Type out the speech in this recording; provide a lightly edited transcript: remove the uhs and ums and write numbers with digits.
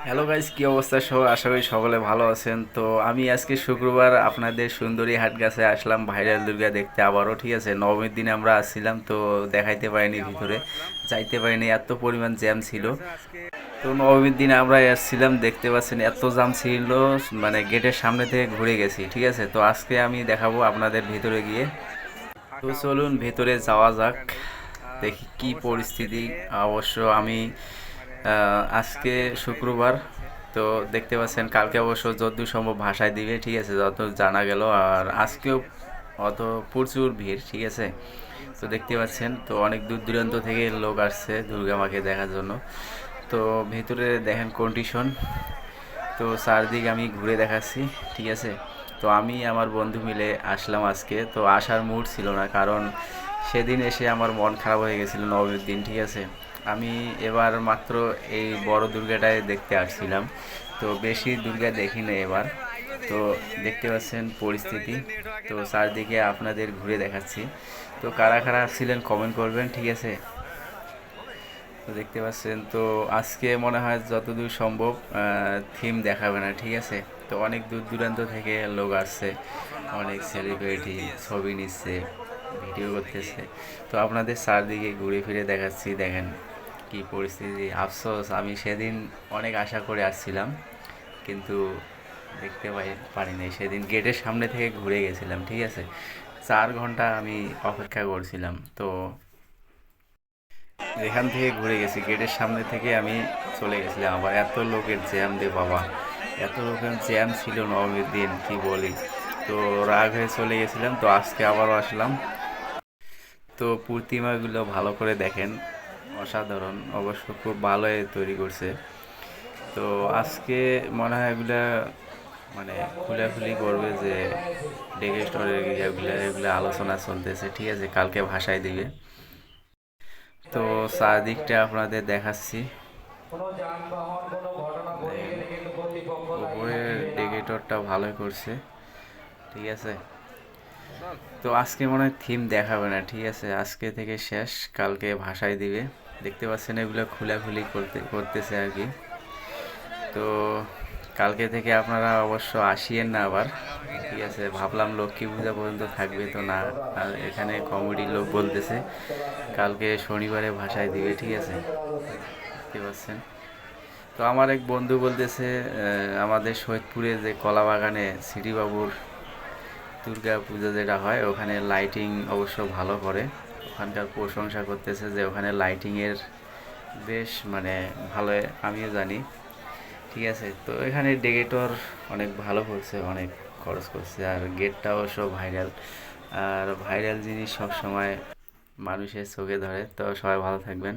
Hello guys, কি অবস্থা? সব আশা করি সকলে ভালো আছেন। তো আমি আজকে শুক্রবার আপনাদের সুন্দরী হাট গাছে আসলাম ভাইরাল দুর্গা দেখতে আবারও। ঠিক আছে, নবমীর দিনে আমরা আসছিলাম তো দেখাইতে পারিনি, ভিতরে যাইতে পারিনি, এত পরিমাণ জ্যাম ছিল। তো নবমীর দিনে আমরা আসছিলাম, দেখতে পাচ্ছেন এত জ্যাম ছিল, মানে গেটের সামনে থেকে ঘুরে গেছি। ঠিক আছে, তো আজকে আমি দেখাবো আপনাদের ভিতরে গিয়ে। তো চলুন ভেতরে যাওয়া যাক, দেখি কি পরিস্থিতি। অবশ্য আমি আজকে শুক্রবার, তো দেখতে পাচ্ছেন কালকে অবশ্য যতদূর সম্ভব ভাষায় দিবে। ঠিক আছে, যত জানা গেল। আর আজকেও অত প্রচুর ভিড়। ঠিক আছে, তো দেখতে পাচ্ছেন তো অনেক দূর দূরান্ত থেকে লোক আসছে দুর্গা মাকে দেখার জন্য। তো ভেতরে দেখেন কন্ডিশন, তো চারদিক আমি ঘুরে দেখাচ্ছি। ঠিক আছে, তো আমি আমার বন্ধু মিলে আসলাম আজকে। তো আসার মুড ছিল না, কারণ সেদিন এসে আমার মন খারাপ হয়ে গেছিলো নবমীর দিন। ঠিক আছে, আমি এবার মাত্র এই বড় দুর্গাটায় দেখতে আসছিলাম, তো বেশি দুর্গা দেখি না এবার। তো দেখতে পাচ্ছেন পরিস্থিতি, তো চারদিকে আপনাদের ঘুরে দেখাচ্ছি। তো কারা কারা আসছিলেন কমেন্ট করবেন। ঠিক আছে, তো দেখতে পাচ্ছেন তো আজকে মনে হয় যতদূর সম্ভব থিম দেখাবে না। ঠিক আছে, তো অনেক দূর দূরান্ত থেকে লোক আসছে, অনেক সেলিব্রিটি ছবি নিচ্ছে, ভিডিও করতেছে। তো আপনাদের চারদিকে ঘুরে ফিরে দেখাচ্ছি, দেখেন কি পরিস্থিতি। আফসোস, আমি সেদিন অনেক আশা করে আসছিলাম, কিন্তু দেখতে পারিনি। সেদিন গেটের সামনে থেকে ঘুরে গেছিলাম। ঠিক আছে, 4 ঘন্টা আমি অপেক্ষা করছিলাম। তো এখান থেকে ঘুরে গেছি, গেটের সামনে থেকে আমি চলে গেছিলাম। আবার এত লোকের জ্যাম রে বাবা, এত লোকের জ্যাম ছিল নবমীর দিন, কি বলি। তো রাগ হয়ে চলে গেছিলাম, তো আজকে আবারও আসলাম। তো প্রতিমাগুলো ভালো করে দেখেন, অসাধারণ, অবশ্য খুব ভালো তৈরি করছে। তো আজকে মনে হয় এগুলা মানে খুলাখুলি করবে, যে ডেকেস্টরের এগুলো এগুলো আলোচনা চলতেছে। ঠিক আছে, কালকে ভাষায় দিবে। তো চারদিকটা আপনাদের দেখাচ্ছি। উপরের ডেকেটরটা ভালোই করছে। ঠিক আছে, তো আজকে মনে হয় থিম দেখাবে না। ঠিক আছে, আজকে থেকে শেষ, কালকে ভাষায় দিবে। দেখতে পাচ্ছেন এগুলো খোলাখুলি করতেছে আর কি। তো কালকে থেকে আপনারা অবশ্য আসিয়েন না আবার। ঠিক আছে, ভাবলাম লক্ষ্মী পূজা পর্যন্ত থাকবে, তো না। আর এখানে কমেডি লোক বলতেছে কালকে শনিবারে ভাষায় দিবে। ঠিক আছে, দেখতে পাচ্ছেন। তো আমার এক বন্ধু বলতেছে আমাদের সৈয়দপুরে যে কলা বাগানে সিটিবাবুর দুর্গা পূজা যেটা হয়, ওখানে লাইটিং অবশ্য ভালো করে। ওখানকার প্রশংসা করতেছে যে ওখানে লাইটিংয়ের বেশ মানে ভালো, আমিও জানি। ঠিক আছে, তো এখানে ডেকেটর অনেক ভালো করছে, অনেক খরচ করছে। আর গেটটা অবশ্য ভাইরাল, আর ভাইরাল জিনিস সব সময় মানুষের চোখে ধরে। তো সবাই ভালো থাকবেন।